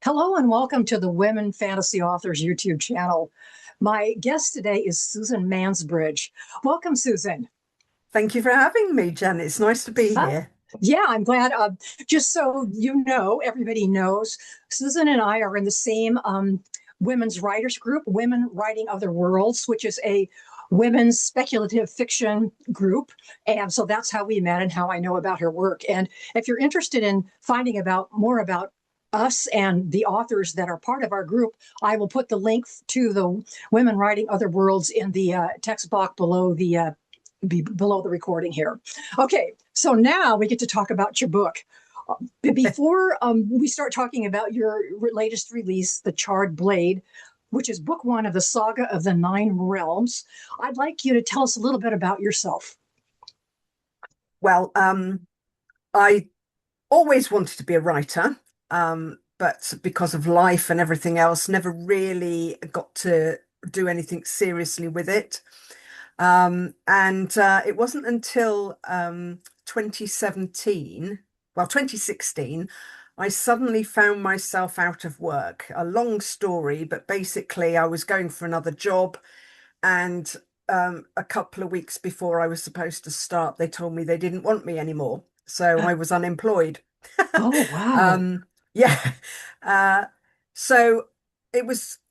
Hello and welcome to the Women Fantasy Authors YouTube channel. My guest today is Susan Mansbridge. Welcome, Susan. Thank you for having me, Jen. It's nice to be Uh, here. yeah, I'm glad. Just so you know, everybody knows, Susan and I are in the same women's writers group, Women Writing Other Worlds, which is a women's speculative fiction group. And so that's how we met and how I know about her work. And if you're interested in finding about more about us and the authors that are part of our group, I will put the link to the Women Writing Other Worlds in the text box below the recording here. Okay, so now we get to talk about your book. Before we start talking about your latest release, The Charred Blade, which is book one of the Saga of the Nine Realms, I'd like you to tell us a little bit about yourself. Well, I always wanted to be a writer, but because of life and everything else, never really got to do anything seriously with it. And it wasn't until 2017, well, 2016, I suddenly found myself out of work. A long story, but basically I was going for another job, and a couple of weeks before I was supposed to start, they told me they didn't want me anymore. So I was unemployed. Oh, wow. Um, yeah. Uh, so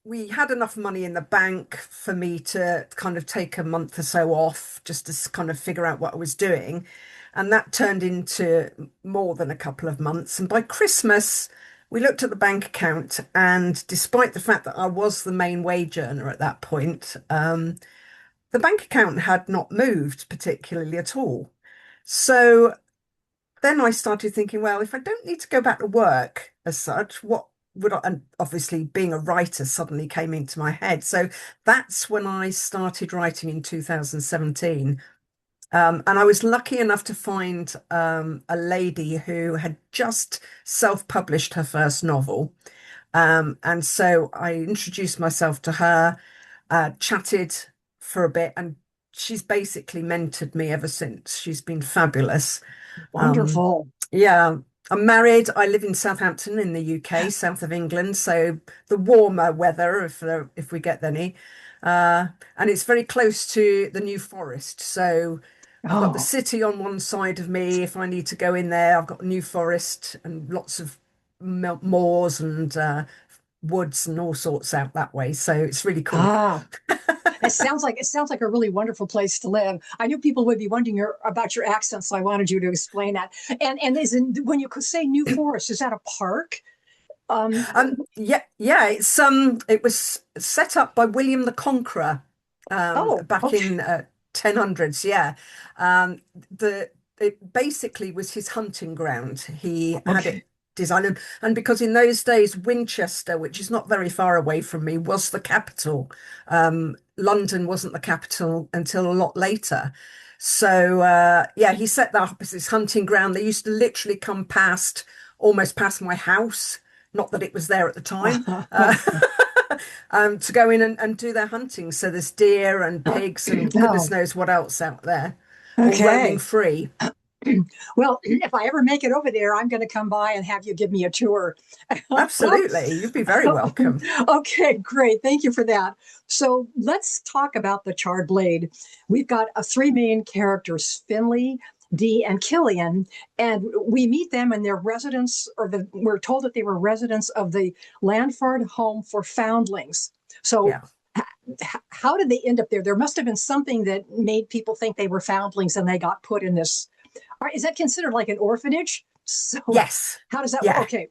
we had enough money in the bank for me to kind of take a month or so off just to kind of figure out what I was doing. And that turned into more than a couple of months. And by Christmas, we looked at the bank account, and despite the fact that I was the main wage earner at that point, the bank account had not moved particularly at all. So then I started thinking, well, if I don't need to go back to work as such, what would I, and obviously being a writer suddenly came into my head. So that's when I started writing in 2017. And I was lucky enough to find a lady who had just self-published her first novel. And so I introduced myself to her, chatted for a bit, and she's basically mentored me ever since. She's been fabulous. Um, Wonderful. yeah, I'm married. I live in Southampton in the UK, south of England, so the warmer weather, if we get any. Uh, and it's very close to the New Forest. So I've got the Oh, city on one side of me. If I need to go in there, I've got New Forest and lots of moors and woods and all sorts out that way. So it's really cool. ah. It sounds like a really wonderful place to live. I knew people would be wondering about your accent, so I wanted you to explain that. And when you could say New Forest, is that a park? Um, Yeah, it was set up by William the Conqueror oh, back okay. in 1000s. Yeah, the it basically was his hunting ground. He had it Okay. designed, and because in those days Winchester, which is not very far away from me, was the capital. London wasn't the capital until a lot later. So yeah, he set that up as his hunting ground. They used to literally come past, almost past my house. Not that it was there at the time, to go in and do their hunting. So there's deer and pigs and goodness Oh, knows what else out there, all roaming okay. free. Well, if I ever make it over there, I'm going to come by and have you give me a tour. Absolutely. You'd be very welcome. Okay, great. Thank you for that. So let's talk about the Charred Blade. We've got three main characters, Finley, Dee, and Killian, and we meet them in their residence, we're told that they were residents of the Landford Home for Foundlings. So Yeah. how did they end up there? There must have been something that made people think they were foundlings and they got put in this. All right, is that considered like an orphanage? So Yes. how does that work? Yeah. Okay.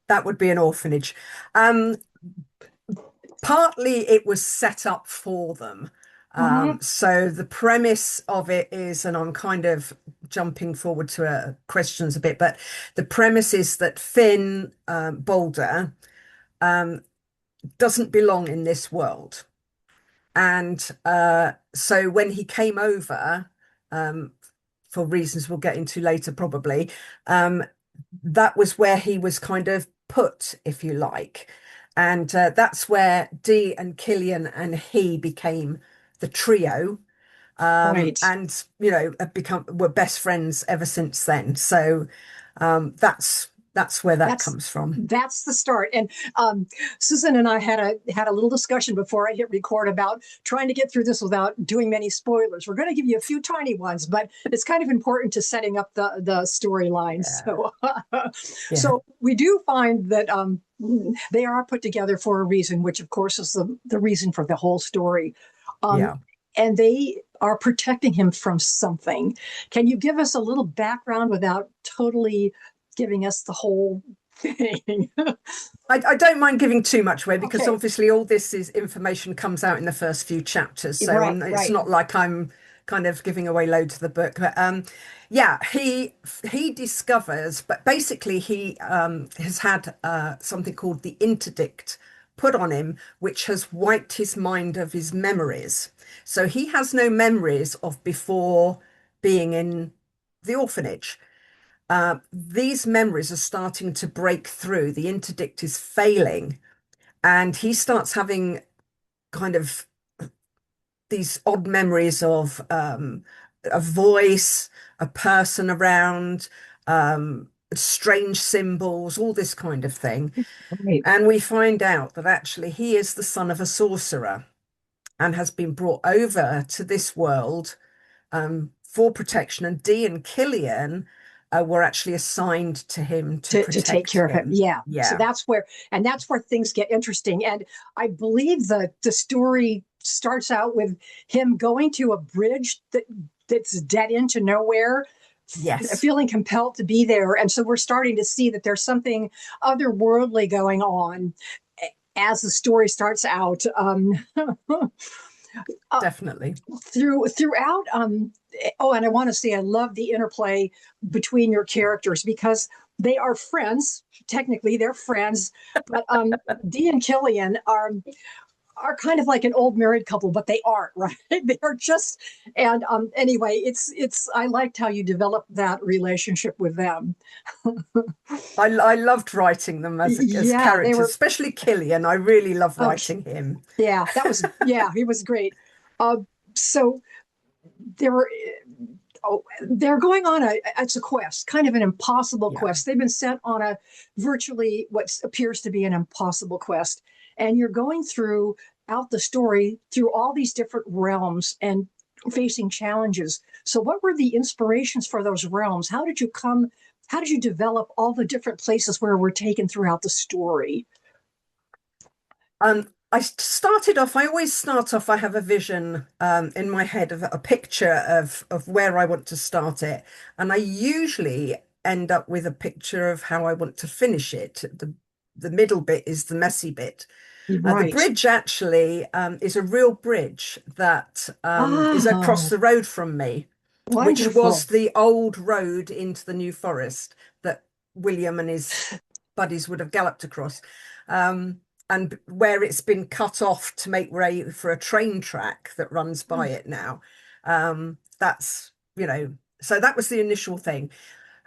That would be an orphanage. Um, Partly it was set up for them. Mm-hmm. So the premise of it is, and I'm kind of jumping forward to questions a bit, but the premise is that Finn Boulder um, doesn't belong in this world. And so when he came over, um, for reasons we'll get into later, probably, um, that was where he was kind of put, if you like. And that's where Dee and Killian and he became the trio. Right. And, have become, were best friends ever since then. So that's That's where that That's comes from. that's the start. And Susan and I had a little discussion before I hit record about trying to get through this without doing many spoilers. We're going to give you a few tiny ones, but it's kind of important to setting up the storyline. Yeah. So Yeah. so we do find that they are put together for a reason, which of course is the reason for the whole story. Um, Yeah. and they are protecting him from something. Can you give us a little background without totally giving us the whole thing? I don't mind giving too much away because Okay, obviously all this is information comes out in the first few chapters. So right, it's right. not like I'm kind of giving away loads of the book. But yeah, he discovers, but basically he has had something called the interdict put on him, which has wiped his mind of his memories. So he has no memories of before being in the orphanage. These memories are starting to break through. The interdict is failing, and he starts having kind of these odd memories of a voice, a person around, strange symbols, all this kind of thing. Right. And we find out that actually he is the son of a sorcerer and has been brought over to this world for protection. And Dee and Killian were actually assigned to him to To take protect care of him. him. Yeah. So Yeah. that's where things get interesting. And I believe the story starts out with him going to a bridge that's dead into nowhere, Yes. feeling compelled to be there. And so we're starting to see that there's something otherworldly going on as the story starts out. uh, Definitely. throughout oh, and I want to say I love the interplay between your characters because they are friends. Technically they're friends, but Dee and Killian are kind of like an old married couple, but they aren't, right? They are just, and anyway, it's I liked how you developed that relationship with them. I loved writing them as Yeah, they characters, were. especially Killian. I really love Oh, writing him. yeah, that was, yeah, he was great. uh, so there were, oh, they're going on it's a quest, kind of an impossible Yeah. quest. They've been sent on a virtually what appears to be an impossible quest, and you're going through out the story through all these different realms and facing challenges. So what were the inspirations for those realms? How did you develop all the different places where we're taken throughout the story? I started off, I always start off, I have a vision in my head of a picture of where I want to start it. And I usually end up with a picture of how I want to finish it. The middle bit is the messy bit. The Right. bridge actually is a real bridge that is across Oh, the road from me, which was wonderful. the old road into the New Forest that William and his buddies would have galloped across. Um, and where it's been cut off to make way for a train track that runs by it now. That's, so that was the initial thing.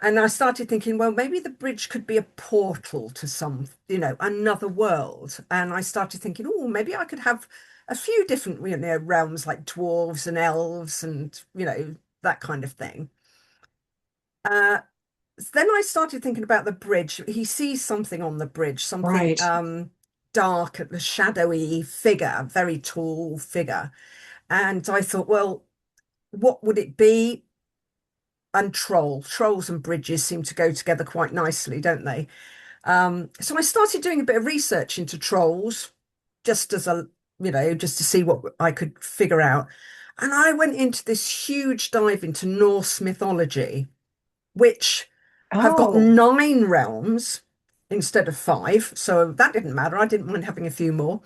And I started thinking, well, maybe the bridge could be a portal to some, another world. And I started thinking, oh, maybe I could have a few different, realms like dwarves and elves and, that kind of thing. Uh, then I started thinking about the bridge. He sees something on the bridge, something Right. dark, a shadowy figure, very tall figure. And I thought, well, what would it be? And trolls and bridges seem to go together quite nicely, don't they? So I started doing a bit of research into trolls, just as just to see what I could figure out. And I went into this huge dive into Norse mythology, which have got Oh, 9 realms instead of 5. So that didn't matter. I didn't mind having a few more.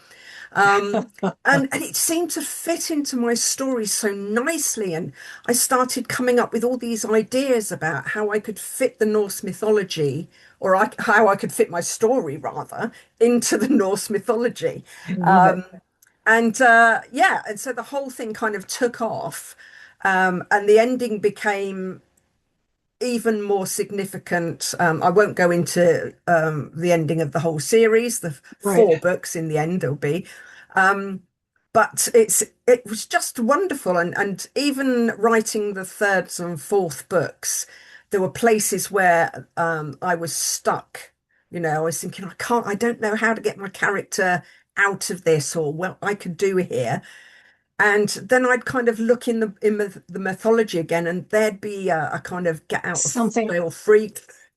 Um, and it seemed to fit into my story so nicely. And I started coming up with all these ideas about how I could fit the Norse mythology, or how I could fit my story rather, into the Norse mythology. I love it. Um, and yeah, and so the whole thing kind of took off. And the ending became even more significant. I won't go into the ending of the whole series, the Right. 4 books in the end there'll be. Um, but it was just wonderful. And even writing the third and fourth books, there were places where I was stuck. I was thinking, I don't know how to get my character out of this, or what I could do here. And then I'd kind of look in the mythology again, and there'd be a kind of get out of Something. jail free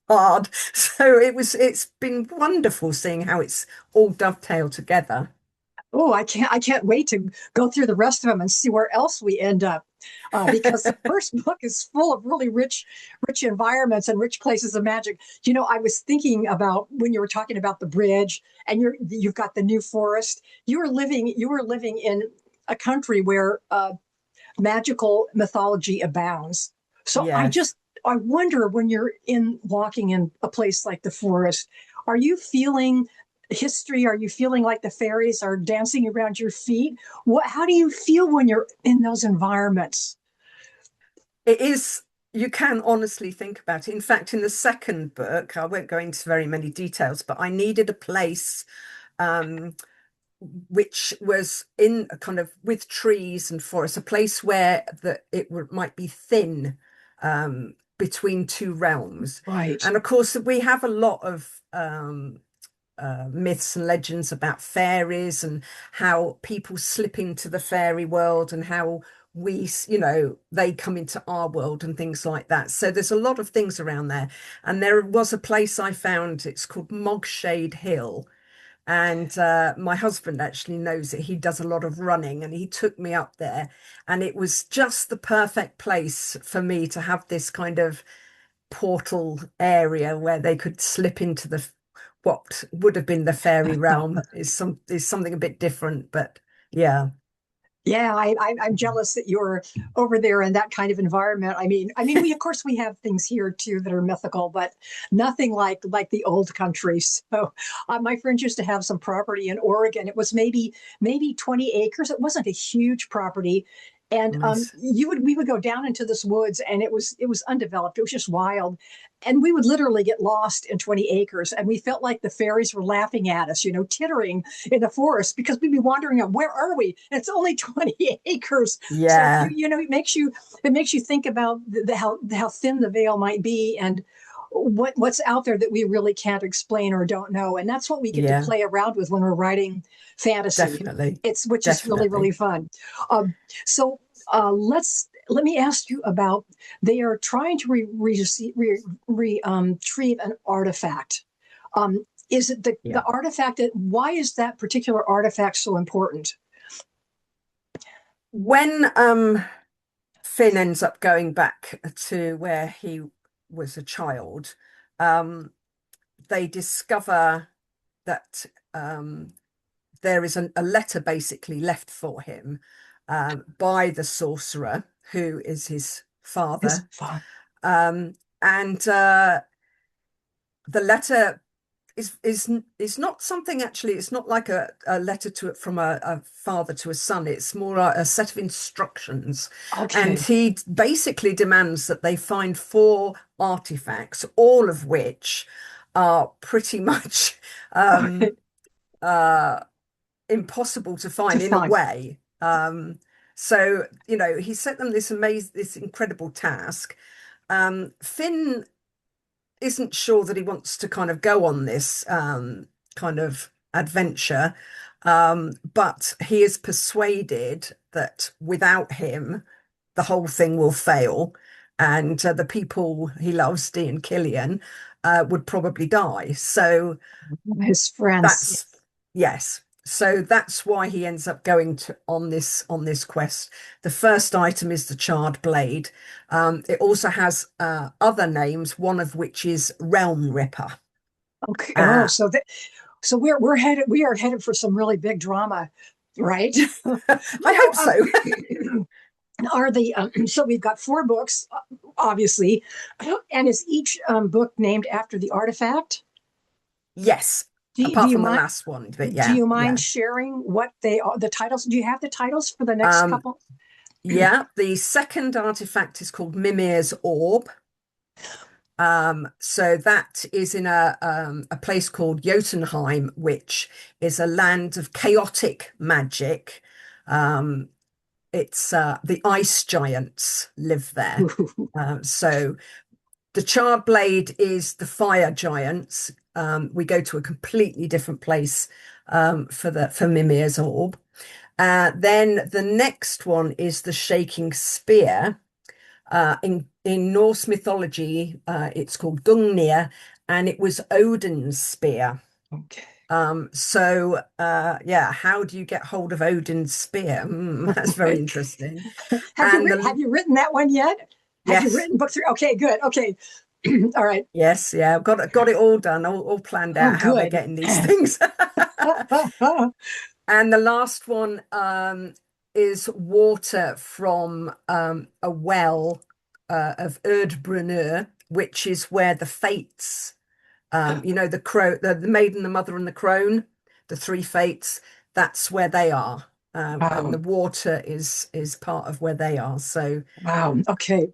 card. So it's been wonderful seeing how it's all dovetailed together. Oh, I can't wait to go through the rest of them and see where else we end up. Because the first book is full of really rich environments and rich places of magic. I was thinking about when you were talking about the bridge, and you've got the New Forest. You were living in a country where magical mythology abounds. So Yes. I wonder, when you're in walking in a place like the forest, are you feeling history? Are you feeling like the fairies are dancing around your feet? How do you feel when you're in those environments? It is, you can honestly think about it. In fact, in the second book, I won't go into very many details, but I needed a place um, which was in a kind of with trees and forest, a place where might be thin between two realms. Right. And of course, we have a lot of myths and legends about fairies and how people slip into the fairy world and how they come into our world and things like that. So there's a lot of things around there. And there was a place I found, it's called Mogshade Hill. And my husband actually knows it. He does a lot of running and he took me up there. And it was just the perfect place for me to have this kind of portal area where they could slip into the what would have been the fairy realm is something a bit different, but yeah, Yeah, I'm jealous that you're over there in that kind of environment. I mean, we of course we have things here too that are mythical, but nothing like the old country. So, my friends used to have some property in Oregon. It was maybe 20 acres. It wasn't a huge property, and nice. we would go down into this woods, and it was undeveloped. It was just wild, and we would literally get lost in 20 acres, and we felt like the fairies were laughing at us, tittering in the forest, because we'd be wandering on, where are we? And it's only 20 acres. So Yeah, it makes you think about how thin the veil might be, and what's out there that we really can't explain or don't know. And that's what we get to yeah, play around with when we're writing fantasy. definitely, It's Which is really, really definitely. fun. So let me ask you about, they are trying to retrieve an artifact. Is it the Yeah. artifact? Why is that particular artifact so important? When Finn ends up going back to where he was a child, um they discover that there is a letter basically left for him by the sorcerer, who is his His father. father. And the letter is not something, actually, it's not like a letter from a father to a son. It's more a set of instructions. And Okay. he basically demands that they find four artifacts, all of which are pretty much um, Okay. uh, impossible to To find in a find. way. So, he set them this incredible task. Finn isn't sure that he wants to kind of go on this kind of adventure, but he is persuaded that without him, the whole thing will fail, and the people he loves, Dee and Killian, would probably die. So His friends. that's yes. So that's why he ends up going on this quest. The first item is the charred blade. It also has other names, one of which is Realm Ripper. Okay. Oh, Uh, so we are headed for some really big drama, right? I Now, hope so. are the so we've got four books, obviously, and is each book named after the artifact? Yes, Do apart you from the mind? last one, but Do yeah, you mind yeah. sharing what they are? The titles? Do you have the titles for the next Um, couple? yeah, the second artifact is called Mimir's Orb. So that is in a place called Jotunheim, which is a land of chaotic magic. Um, it's the ice giants live there. So The charred blade is the fire giants. We go to a completely different place for Mimir's orb. Then the next one is the shaking spear. In Norse mythology, it's called Gungnir, and it was Odin's spear. Okay. Yeah, how do you get hold of Odin's spear? That's very interesting. And Have you written that one yet? Have you yes, written book three? Okay, good. Okay. All right. yes, yeah, I've got it all done, all planned Oh, out how they're good. getting these things. And the last one is water from a well of Erdbrunner, which is where the fates, the crow, the maiden, the mother, and the crone, the three fates. That's where they are, and Wow. the water is part of where they are. So, Wow. Okay.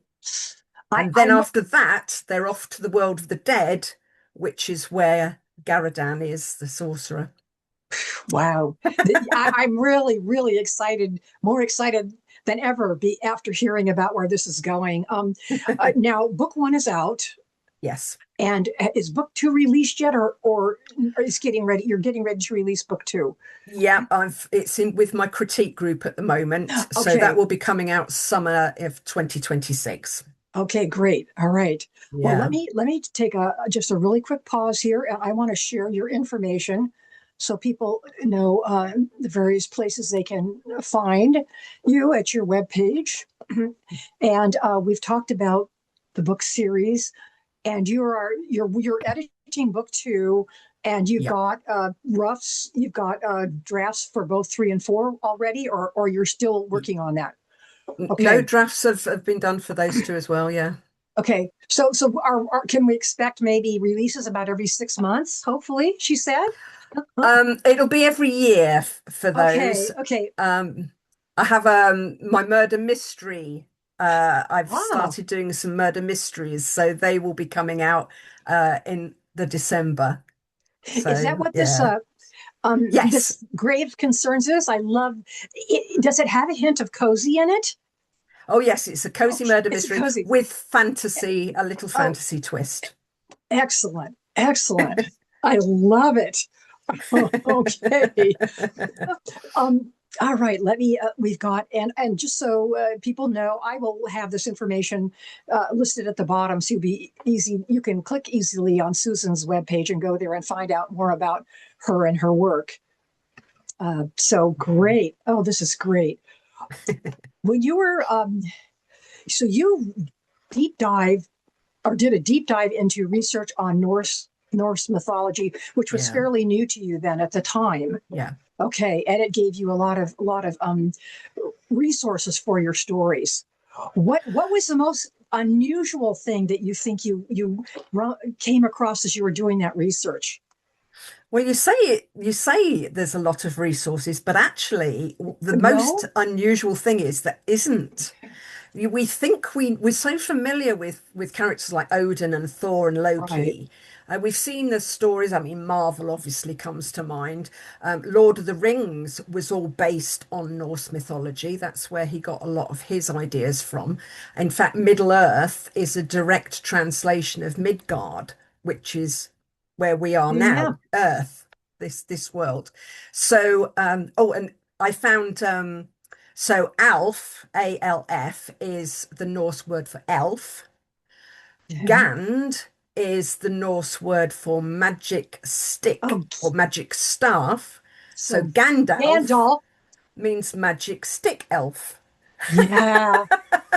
and then I'm after that, they're off to the world of the dead, which is where Garadan is, the sorcerer. wow. I'm really, really excited, more excited than ever be after hearing about where this is going. Now book one is out. Yes. And is book two released yet, or is getting ready? You're getting ready to release book two. Yeah, it's in with my critique group at the moment. So that Okay. will be coming out summer of 2026. Okay, great. All right. Well, Yeah. let me take a just a really quick pause here, and I want to share your information so people know the various places they can find you at your webpage. And we've talked about the book series, and you're editing book two, and you've Yeah. got roughs, you've got drafts for both three and four already, or you're still working on that. No Okay. drafts have been done for those two as well. Yeah. Okay, so can we expect maybe releases about every 6 months? Hopefully, she said. It'll be every year for those. Okay, okay. Um, I have my murder mystery. I've Ah, started doing some murder mysteries, so they will be coming out in the December. is that So what yeah. Yes. this grave concerns is? I love it. Does it have a hint of cozy in it? Oh, yes, it's a Oh, cozy murder it's a mystery cozy. with fantasy, a little Oh, fantasy twist. excellent, excellent. I love it. Okay. Um, all right, let me, we've got, and just so people know, I will have this information listed at the bottom. So you'll be easy. You can click easily on Susan's webpage and go there and find out more about her and her work. So great. Oh, this is great. When you were, so you deep dive or did a deep dive into research on Norse mythology, which was Yeah, fairly new to you then at the time. yeah. Okay, and it gave you a lot of resources for your stories. What was the most unusual thing that you think you came across as you were doing that research? Well, you say there's a lot of resources, but actually, the most No, unusual thing is that isn't. We think we're so familiar with characters like Odin and Thor and right? Loki. We've seen the stories. I mean, Marvel obviously comes to mind. Lord of the Rings was all based on Norse mythology. That's where he got a lot of his ideas from. In fact, Middle Earth is a direct translation of Midgard, which is where we are Yeah, now, Earth, this world. So, and I found so Alf, ALF, is the Norse word for elf. yeah. Gand is the Norse word for magic stick Oh, or magic staff. So so Gandalf Gandalf. means magic stick elf. Yeah.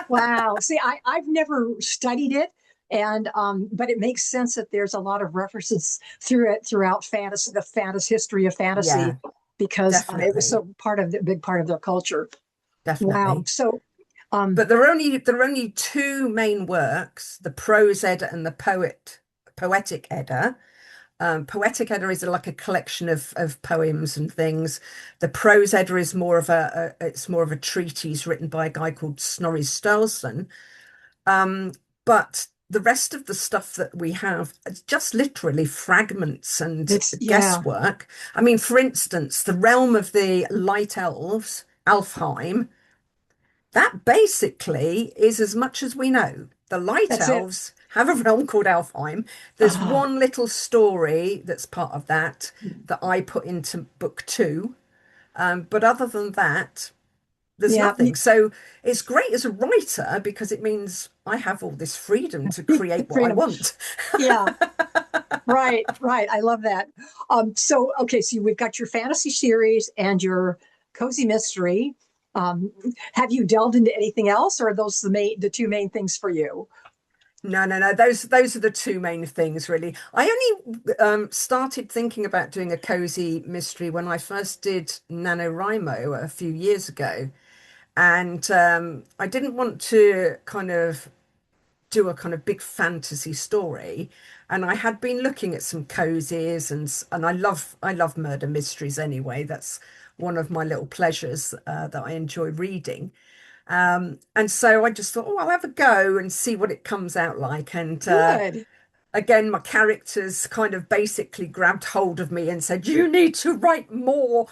Wow. See, I've never studied it, and but it makes sense that there's a lot of references through it throughout fantasy, the fantasy history of fantasy, Yeah, because it was definitely, so part of the big part of their culture. Wow. definitely. So, um, But there are only two main works, the prose Edda and the poetic Edda. Poetic Edda is like a collection of poems and things. The prose Edda is more of it's more of a treatise written by a guy called Snorri Sturluson. But the rest of the stuff that we have is just literally fragments and it's yeah, guesswork. I mean, for instance, the realm of the light elves, Alfheim, that basically is as much as we know. The light that's it. elves have a realm called Alfheim. There's Uh-huh. one little story that's part of that that I put into book two. But other than that, there's Yeah, nothing. So it's great as a writer because it means I have all this freedom to create what I freedom. want. Yeah, right, right. I love that. So okay, so we've got your fantasy series and your cozy mystery. Um, have you delved into anything else, or are those the two main things for you? No, no, no. Those are the two main things, really. I only started thinking about doing a cozy mystery when I first did NaNoWriMo a few years ago. And I didn't want to kind of do a kind of big fantasy story. And I had been looking at some cozies and I love murder mysteries anyway. That's one of my little pleasures that I enjoy reading. And so I just thought, oh, I'll have a go and see what it comes out like. And Good. again, my characters kind of basically grabbed hold of me and said, "You need to write more."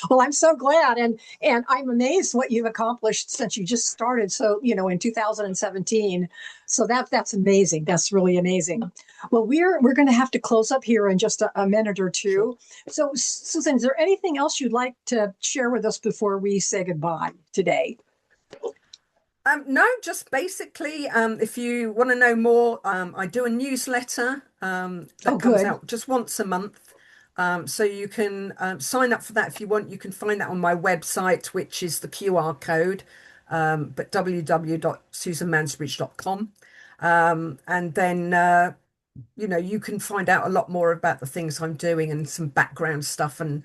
Well, I'm so glad, and I'm amazed what you've accomplished since you just started. So, in 2017. So that's amazing. That's really amazing. Well, we're going to have to close up here in just a minute or Sure. two. So, Susan, is there anything else you'd like to share with us before we say goodbye today? No, just basically, if you want to know more, I do a newsletter Oh, that comes good. out just once a month. So you can sign up for that if you want. You can find that on my website, which is the QR code, but www.susanmansbridge.com. And then, you can find out a lot more about the things I'm doing and some background stuff and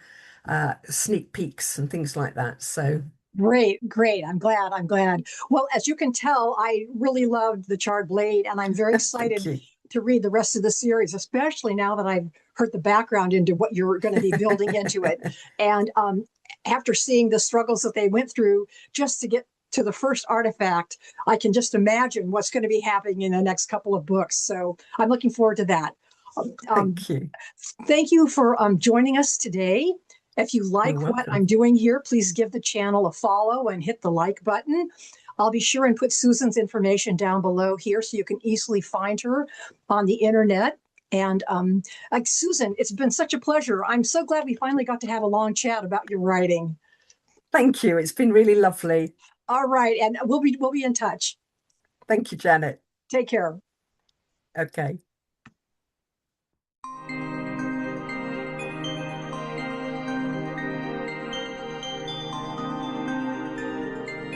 sneak peeks and things like that. So Great, great. I'm glad. I'm glad. Well, as you can tell, I really loved The Charred Blade, and I'm very thank excited you. to read the rest of the series, especially now that I've heard the background into what you're going to be building into it. And after seeing the struggles that they went through just to get to the first artifact, I can just imagine what's going to be happening in the next couple of books. So I'm looking forward to that. Um, Thank you. Thank you for joining us today. If you You're like what welcome. I'm doing here, please give the channel a follow and hit the like button. I'll be sure and put Susan's information down below here so you can easily find her on the internet. And like Susan, it's been such a pleasure. I'm so glad we finally got to have a long chat about your writing. Thank you. It's been really lovely. All right, and we'll be in touch. Thank you, Janet. Take care. Okay.